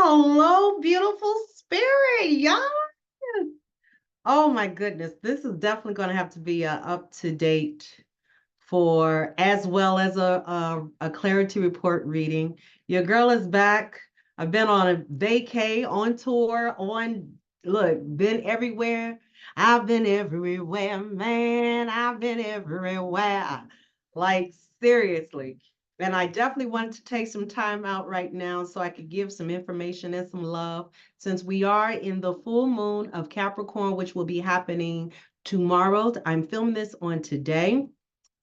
Hello, beautiful spirit. Yes. Oh my goodness. This is definitely going to have to be a up to date for as well as a clarity report reading. Your girl is back. I've been on a vacay, on tour, been everywhere. I've been everywhere, man. I've been everywhere. Like, seriously. And I definitely wanted to take some time out right now so I could give some information and some love since we are in the full moon of Capricorn, which will be happening tomorrow. I'm filming this on today.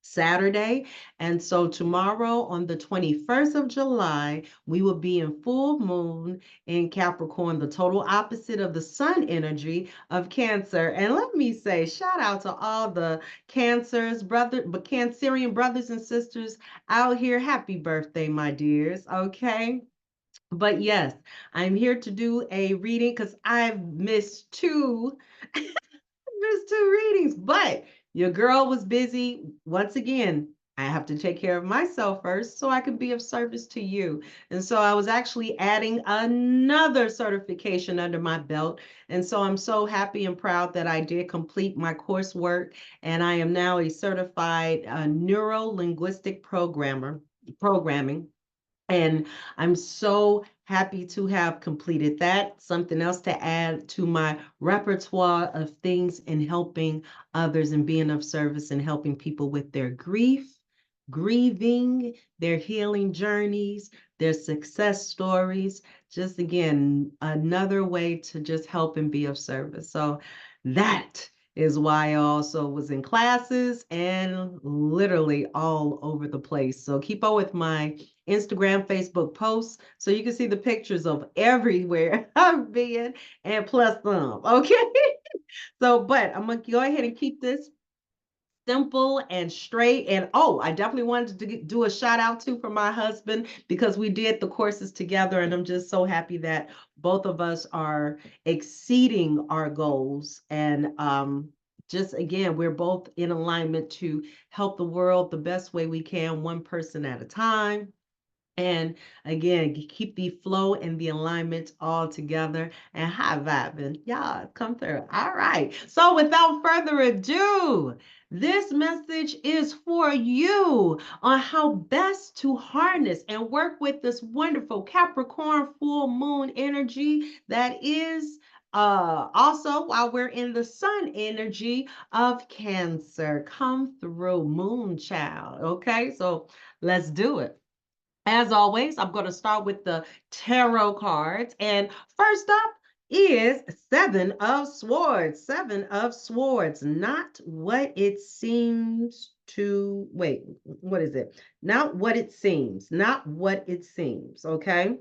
Saturday. And so tomorrow on the 21st of July, we will be in full moon in Capricorn, the total opposite of the sun energy of Cancer. And let me say, shout out to all the Cancerian brothers and sisters out here. Happy birthday, my dears. Okay. But yes, I'm here to do a reading because I've missed two there's two readings, but your girl was busy. Once again, I have to take care of myself first so I can be of service to you. And so I was actually adding another certification under my belt. And so I'm so happy and proud that I did complete my coursework. And I am now a certified neuro linguistic programming. And I'm so happy to have completed that. Something else to add to my repertoire of things in helping others and being of service and helping people with their grief, grieving, their healing journeys, their success stories. Just again, another way to just help and be of service. So that is why I also was in classes and literally all over the place. So keep up with my Instagram, Facebook posts so you can see the pictures of everywhere I've been and plus some. Okay. So, but I'm going to go ahead and keep this simple and straight. And oh, I definitely wanted to do a shout out to for my husband because we did the courses together. And I'm just so happy that both of us are exceeding our goals. And just again, we're both in alignment to help the world the best way we can, one person at a time. And again, keep the flow and the alignment all together and high vibing. Y'all come through. All right. So without further ado, this message is for you on how best to harness and work with this wonderful Capricorn full moon energy that is also while we're in the sun energy of Cancer. Come through, moon child. Okay, so let's do it. As always, I'm going to start with the tarot cards. And first up is Seven of Swords. Seven of Swords, not what it seems to, wait, what is it? Not what it seems, not what it seems, okay?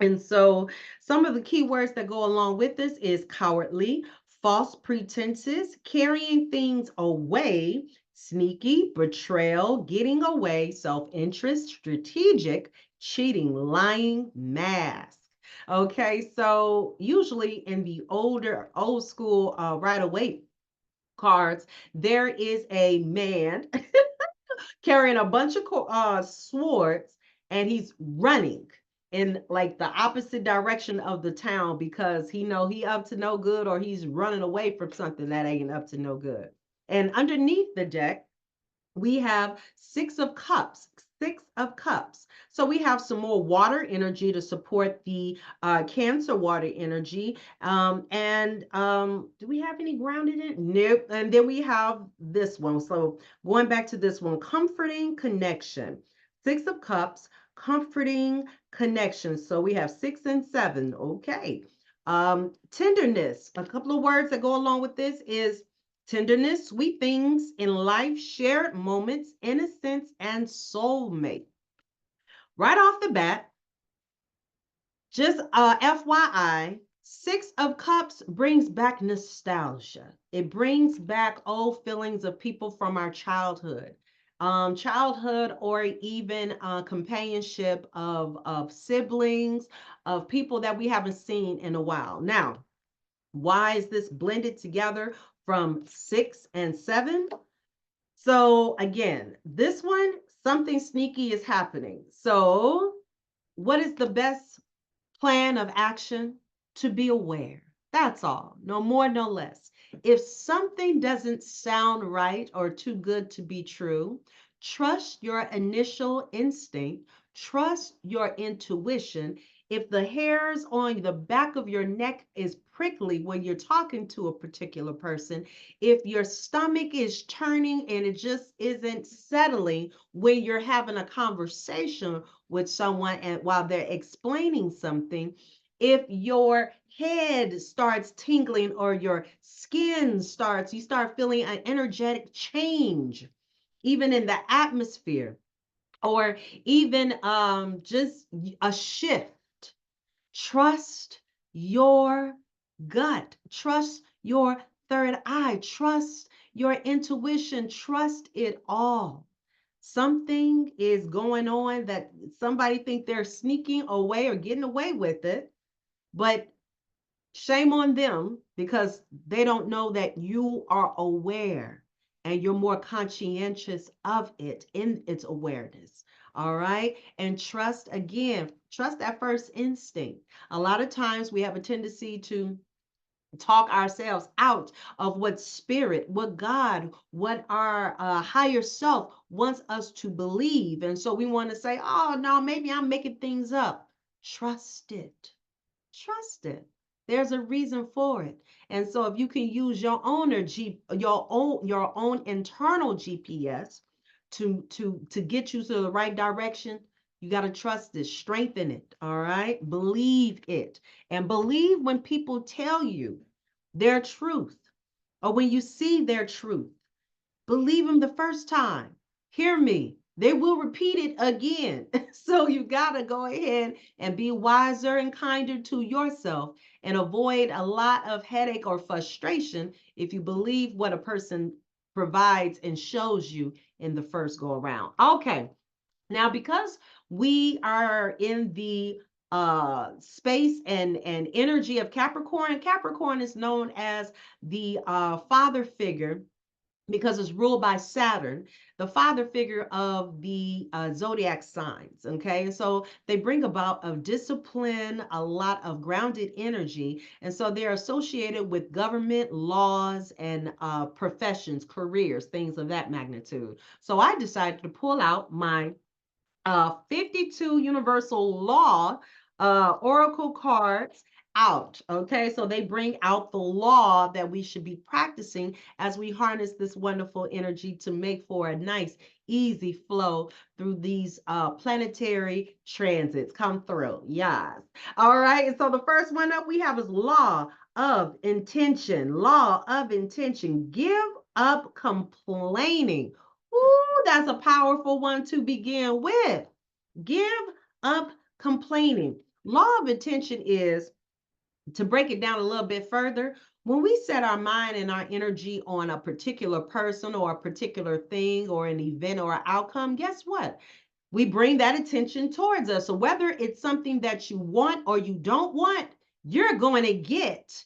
And so some of the key words that go along with this is cowardly, false pretenses, carrying things away, sneaky, betrayal, getting away, self-interest, strategic, cheating, lying, mask. Okay, so usually in the old school right away cards, there is a man carrying a bunch of swords and he's running in like the opposite direction of the town because he know he up to no good or he's running away from something that ain't up to no good. And underneath the deck, we have Six of Cups. Six of Cups. So we have some more water energy to support the Cancer water energy. Do we have any ground in it? Nope. And then we have this one. So going back to this one, comforting connection. Six of Cups, comforting connection. So we have 6 and 7. Okay. Tenderness. A couple of words that go along with this is tenderness, sweet things in life, shared moments, innocence, and soulmate. Right off the bat, just FYI, Six of Cups brings back nostalgia. It brings back old feelings of people from our childhood or even companionship of siblings, of people that we haven't seen in a while. Now, why is this blended together from 6 and 7? So again, this one, something sneaky is happening. So what is the best plan of action to be aware. That's all. No more, no less. If something doesn't sound right or too good to be true, trust your initial instinct, trust your intuition. If the hairs on the back of your neck is prickly when you're talking to a particular person, if your stomach is turning and it just isn't settling when you're having a conversation with someone and while they're explaining something, if your head starts tingling or your skin starts, you start feeling an energetic change, even in the atmosphere, or even just a shift. Trust your gut, trust your third eye, trust your intuition, trust it all. Something is going on that somebody think they're sneaking away or getting away with it, but shame on them because they don't know that you are aware and you're more conscientious of it in its awareness. All right. And trust again, trust that first instinct. A lot of times we have a tendency to talk ourselves out of what spirit, what God, what our higher self wants us to believe. And so we want to say, oh, no, maybe I'm making things up. Trust it. Trust it. There's a reason for it. And so if you can use your own internal GPS to get you to the right direction, you got to trust it, strengthen it, all right? Believe it. And believe when people tell you their truth or when you see their truth. Believe them the first time. Hear me. They will repeat it again. So you got to go ahead and be wiser and kinder to yourself and avoid a lot of headache or frustration if you believe what a person provides and shows you in the first go around. Okay. Now, because we are in the space and energy of Capricorn, and Capricorn is known as the father figure because it's ruled by Saturn, the father figure of the zodiac signs. Okay, and so they bring about a discipline, a lot of grounded energy, and so they're associated with government, laws, and professions, careers, things of that magnitude. So I decided to pull out my 52 Universal Law Oracle cards out. Okay, so they bring out the law that we should be practicing as we harness this wonderful energy to make for a nice, easy flow through these planetary transits. Come through. Yes. All right. And so the first one up we have is law of intention. Law of intention. Give up complaining. Ooh, that's a powerful one to begin with. Give up complaining. Law of intention is, to break it down a little bit further, when we set our mind and our energy on a particular person or a particular thing or an event or an outcome, guess what? We bring that attention towards us. So whether it's something that you want or you don't want, you're going to get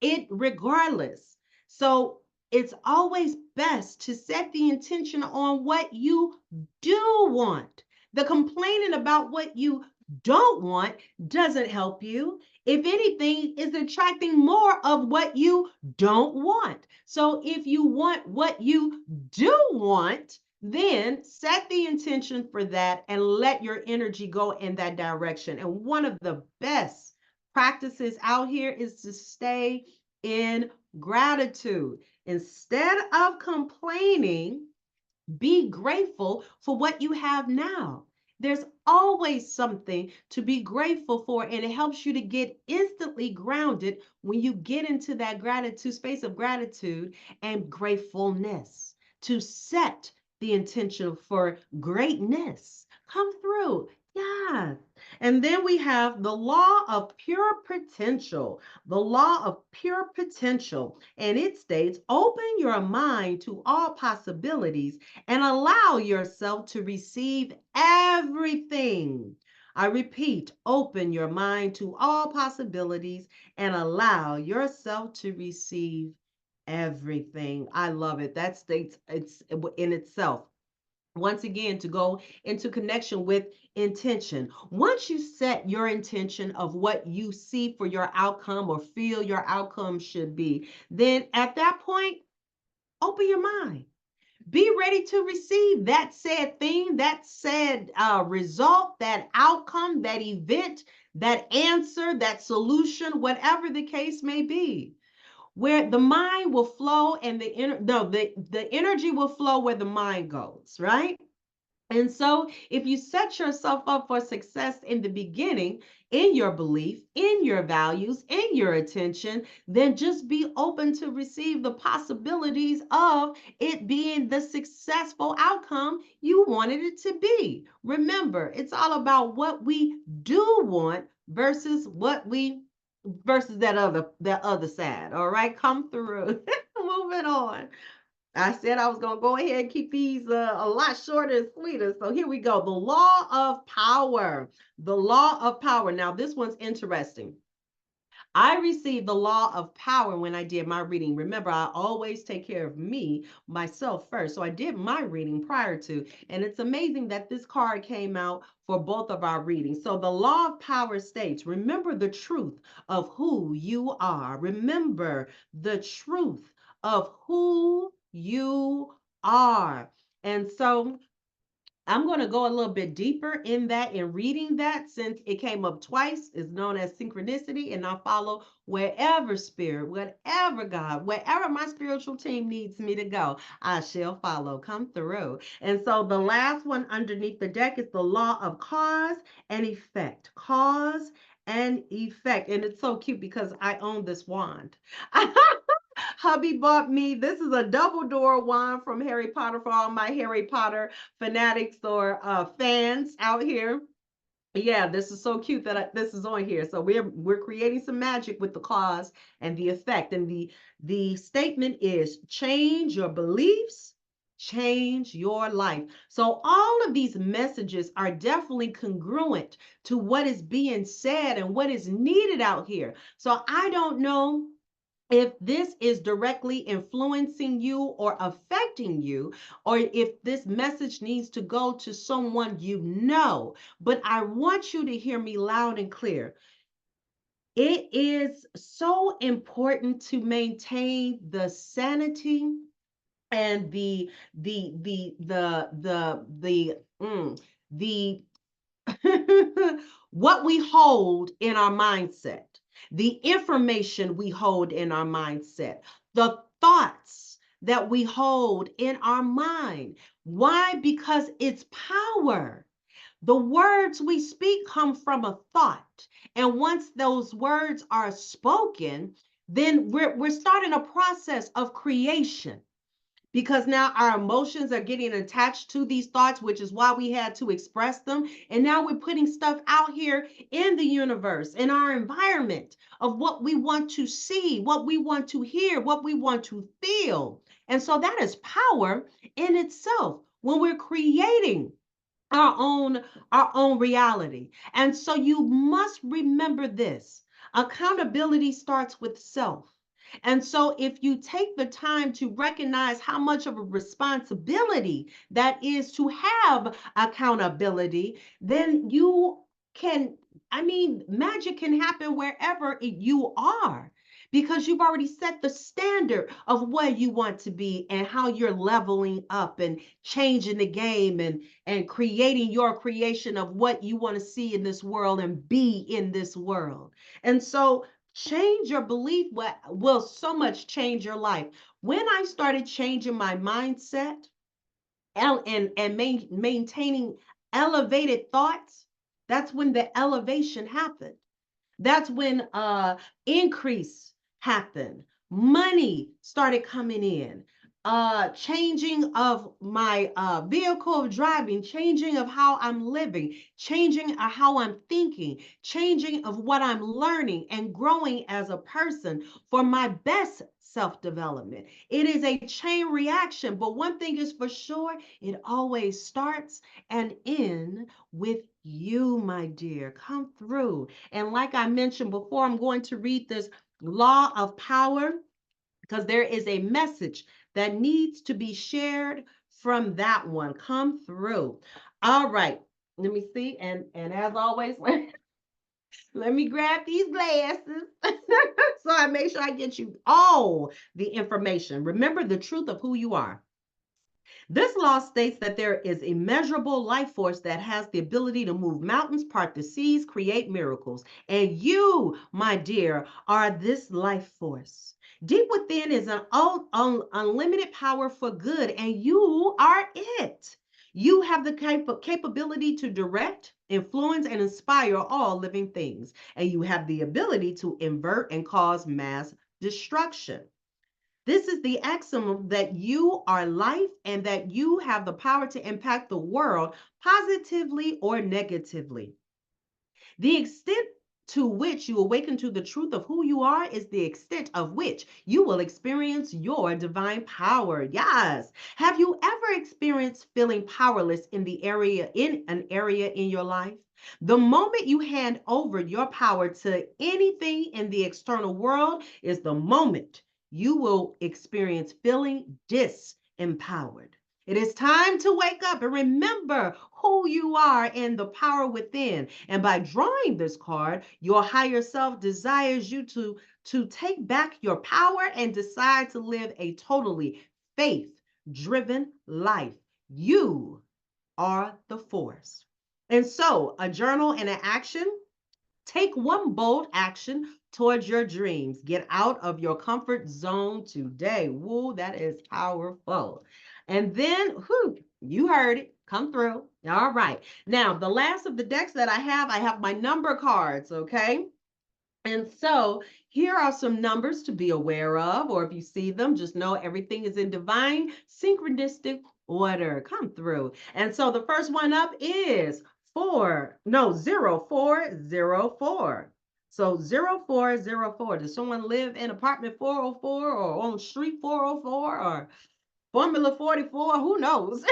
it regardless. So it's always best to set the intention on what you do want. The complaining about what you don't want doesn't help you. If anything, is attracting more of what you don't want. So if you want what you do want, then set the intention for that and let your energy go in that direction. And one of the best practices out here is to stay in gratitude. Instead of complaining, be grateful for what you have now. There's always something to be grateful for, and it helps you to get instantly grounded when you get into that gratitude space of gratitude and gratefulness to set the intention for greatness. Come through. Yes. And then we have the law of pure potential. The law of pure potential. And it states open your mind to all possibilities and allow yourself to receive everything. I repeat, open your mind to all possibilities and allow yourself to receive everything. I love it. That states it's in itself once again, to go into connection with intention. Once you set your intention of what you see for your outcome or feel your outcome should be, then at that point, open your mind. Be ready to receive that said thing, that said result, that outcome, that event, that answer, that solution, whatever the case may be. Where the mind will flow and the energy will flow where the mind goes, right? And so, if you set yourself up for success in the beginning, in your belief, in your values, in your attention, then just be open to receive the possibilities of it being the successful outcome you wanted it to be. Remember, it's all about what we do want versus that other side. All right, come through. Moving on. I said I was going to go ahead and keep these a lot shorter and sweeter. So here we go. The law of power. The law of power. Now, this one's interesting. I received the law of power when I did my reading. Remember, I always take care of me, myself first. So I did my reading prior to, and it's amazing that this card came out for both of our readings. So the law of power states, remember the truth of who you are. Remember the truth of who you are. And so I'm going to go a little bit deeper in that and reading that since it came up twice. It's known as synchronicity, and I follow wherever spirit, whatever God, wherever my spiritual team needs me to go, I shall follow. Come through. And so the last one underneath the deck is the law of cause and effect. Cause and effect. And it's so cute because I own this wand. Hubby bought me, this is a double door wand from Harry Potter for all my Harry Potter fanatics or fans out here. Yeah, this is so cute that this is on here. So we're creating some magic with the cause and the effect. And the statement is change your beliefs, change your life. So all of these messages are definitely congruent to what is being said and what is needed out here. So I don't know if this is directly influencing you or affecting you, or if this message needs to go to someone you know. But I want you to hear me loud and clear. It is so important to maintain the sanity and the what we hold in our mindset, the information we hold in our mindset, the thoughts that we hold in our mind. Why? Because it's power. The words we speak come from a thought. And once those words are spoken, then we're starting a process of creation because now our emotions are getting attached to these thoughts, which is why we had to express them. And now we're putting stuff out here in the universe, in our environment of what we want to see, what we want to hear, what we want to feel. And so that is power in itself when we're creating our own reality. And so you must remember this. Accountability starts with self. And so, if you take the time to recognize how much of a responsibility that is to have accountability, then you can, magic can happen wherever you are because you've already set the standard of where you want to be and how you're leveling up and changing the game and creating your creation of what you want to see in this world and be in this world. And so change your belief will so much change your life. When I started changing my mindset and maintaining elevated thoughts, that's when the elevation happened. That's when increase happened. Money started coming in. Changing of my vehicle of driving, changing of how I'm living, changing of how I'm thinking, changing of what I'm learning and growing as a person for my best self-development. It is a chain reaction, but one thing is for sure, it always starts and ends with you, my dear. Come through. And like I mentioned before, I'm going to read this law of power because there is a message that needs to be shared from that one. Come through. All right. Let me see. And as always, let me grab these glasses so I make sure I get you all the information. Remember the truth of who you are. This law states that there is immeasurable life force that has the ability to move mountains, part the seas, create miracles. And you, my dear, are this life force. Deep within is an unlimited power for good, and you are it. You have the capability to direct, influence, and inspire all living things. And you have the ability to invert and cause mass destruction. This is the axiom that you are life and that you have the power to impact the world positively or negatively. The extent to which you awaken to the truth of who you are is the extent of which you will experience your divine power. Yes. Have you ever experienced feeling powerless in an area in your life? The moment you hand over your power to anything in the external world is the moment you will experience feeling disempowered. It is time to wake up and remember who you are and the power within. And by drawing this card, your higher self desires you to take back your power and decide to live a totally faith-driven life. You are the force. And so, a journal and an action. Take one bold action towards your dreams. Get out of your comfort zone today. Woo, that is powerful. And then, whew, you heard it. Come through. All right. Now, the last of the decks that I have my number cards, okay? And so here are some numbers to be aware of, or if you see them, just know everything is in divine synchronistic order. Come through. And so the first one up is 0404. So 0404. Does someone live in apartment 404 or on street 404 or Formula 44? Who knows?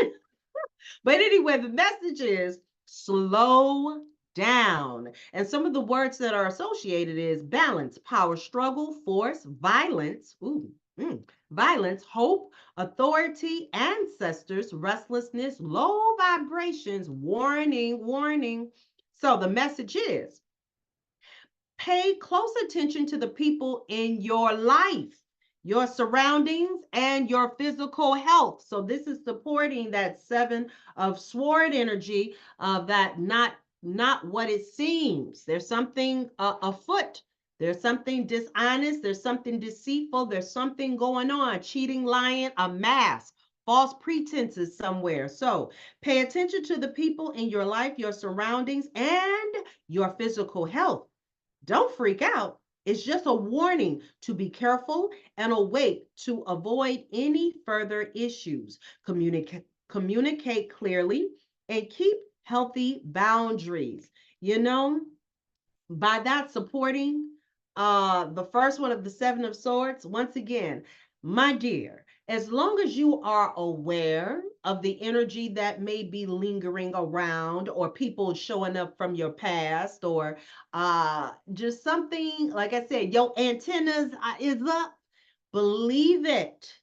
But anyway, the message is slow down. And some of the words that are associated is balance, power, struggle, force, violence, violence, hope, authority, ancestors, restlessness, low vibrations, warning, warning. So the message is pay close attention to the people in your life, your surroundings, and your physical health. So this is supporting that seven of sword energy of that not what it seems. There's something afoot. There's something dishonest. There's something deceitful. There's something going on. Cheating, lying, a mask, false pretenses somewhere. So pay attention to the people in your life, your surroundings, and your physical health. Don't freak out. It's just a warning to be careful and awake to avoid any further issues. Communicate clearly and keep healthy boundaries. You know, by that supporting the first one of the seven of swords, once again, my dear, as long as you are aware of the energy that may be lingering around or people showing up from your past or just something, like I said, your antennas is up, believe it,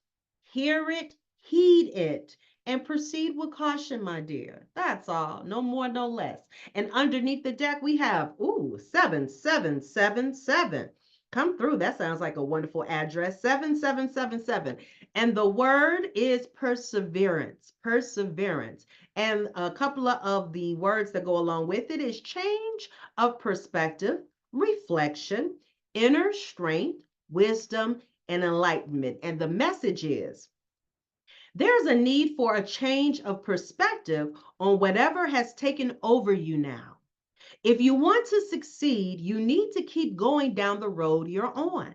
hear it, heed it, and proceed with caution, my dear. That's all. No more, no less. And underneath the deck, we have, 7777. Come through. That sounds like a wonderful address. 7777. And the word is perseverance. Perseverance. And a couple of the words that go along with it is change of perspective, reflection, inner strength, wisdom, and enlightenment. And the message is there's a need for a change of perspective on whatever has taken over you now. If you want to succeed, you need to keep going down the road you're on.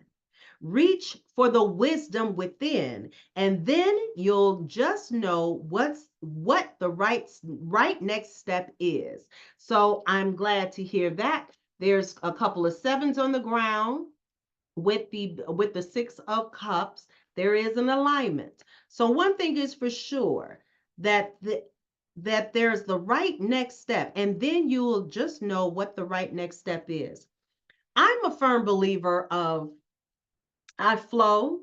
Reach for the wisdom within, and then you'll just know what the right next step is. So I'm glad to hear that. There's a couple of sevens on the ground with the six of cups. There is an alignment. So one thing is for sure that that there's the right next step, and then you'll just know what the right next step is. I'm a firm believer of I flow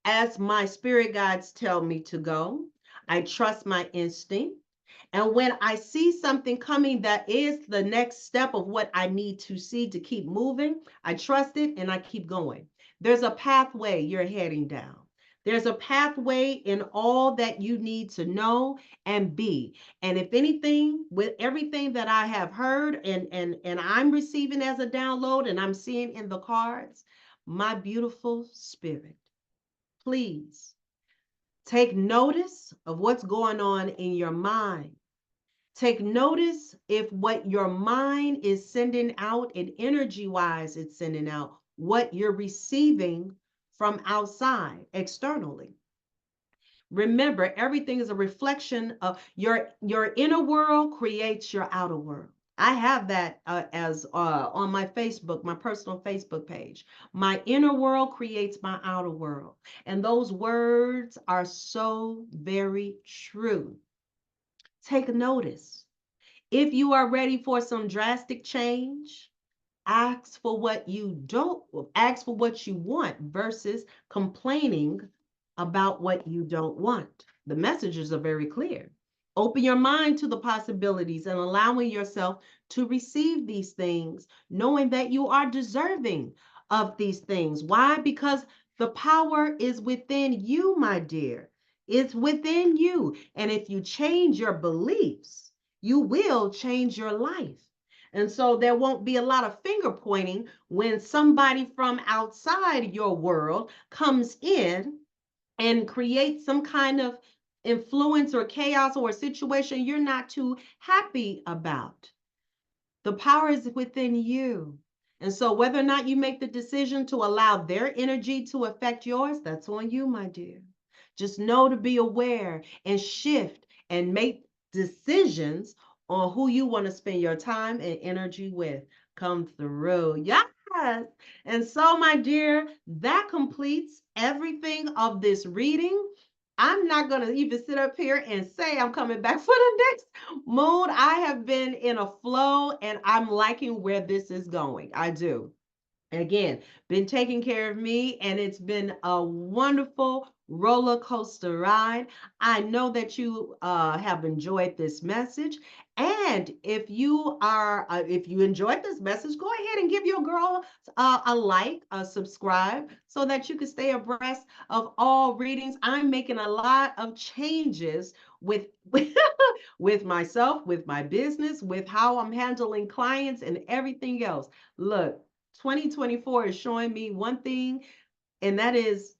as my spirit guides tell me to go. I trust my instinct. And when I see something coming that is the next step of what I need to see to keep moving, I trust it and I keep going. There's a pathway you're heading down. There's a pathway in all that you need to know and be. And if anything, with everything that I have heard and I'm receiving as a download and I'm seeing in the cards, my beautiful spirit, please take notice of what's going on in your mind. Take notice if what your mind is sending out and energy wise it's sending out, what you're receiving from outside externally. Remember, everything is a reflection of your inner world creates your outer world. I have that as on my Facebook, my personal Facebook page. My inner world creates my outer world. And those words are so very true. Take notice. If you are ready for some drastic change, ask for what you want versus complaining about what you don't want. The messages are very clear. Open your mind to the possibilities and allowing yourself to receive these things, knowing that you are deserving of these things. Why? Because the power is within you, my dear. It's within you. And if you change your beliefs, you will change your life. And so there won't be a lot of finger pointing when somebody from outside your world comes in and creates some kind of influence or chaos or a situation you're not too happy about. The power is within you. And so, whether or not you make the decision to allow their energy to affect yours, that's on you, my dear. Just know to be aware and shift and make decisions on who you want to spend your time and energy with. Come through. Yes. And so, my dear, that completes everything of this reading. I'm not going to even sit up here and say I'm coming back for the next moon. I have been in a flow and I'm liking where this is going. I do. And again, been taking care of me, and it's been a wonderful roller coaster ride. I know that you have enjoyed this message. And if you enjoyed this message, go ahead and give your girl a like, a subscribe, so that you can stay abreast of all readings. I'm making a lot of changes with with myself, with my business, with how I'm handling clients and everything else. Look, 2024 is showing me one thing, and that is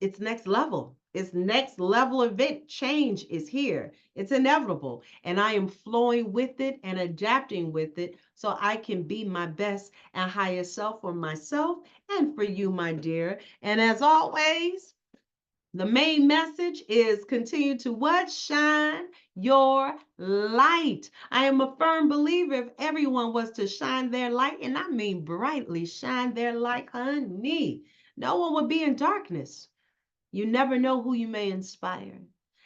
it's next level. It's next level event. Change is here. It's inevitable. And I am flowing with it and adapting with it so I can be my best and highest self for myself and for you, my dear. And as always, the main message is continue to what? Shine your light. I am a firm believer if everyone was to shine their light, and I mean brightly shine their light, honey, no one would be in darkness. You never know who you may inspire.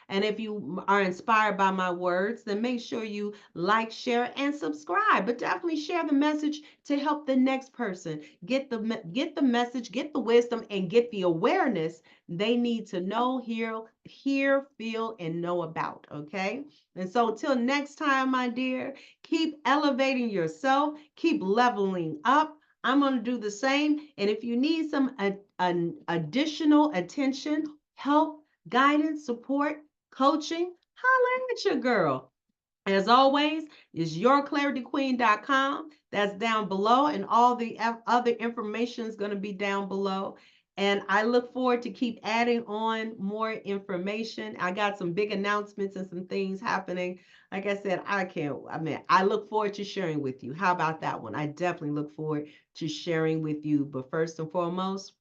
And if you are inspired by my words, then make sure you like, share, and subscribe. But definitely share the message to help the next person get the message, get the wisdom, and get the awareness they need to know, hear, feel, and know about. Okay. And so until next time, my dear, keep elevating yourself, keep leveling up. I'm going to do the same. And if you need some additional attention, help, guidance, support, coaching, holler at your girl. As always, is yourclarityqueen.com. That's down below, and all the other information is going to be down below. And I look forward to keep adding on more information. I got some big announcements and some things happening. Like I said, I look forward to sharing with you. How about that one? I definitely look forward to sharing with you. But first and foremost,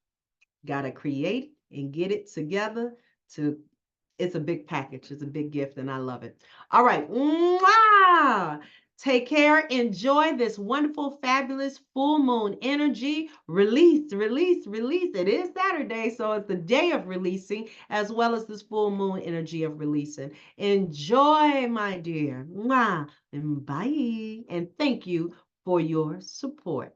got to create and get it together to it's a big package. It's a big gift, and I love it. All right. Mwah! Take care. Enjoy this wonderful, fabulous full moon energy. Release, release, release. It is Saturday, so it's the day of releasing, as well as this full moon energy of releasing. Enjoy, my dear. Mwah! And bye. And thank you for your support.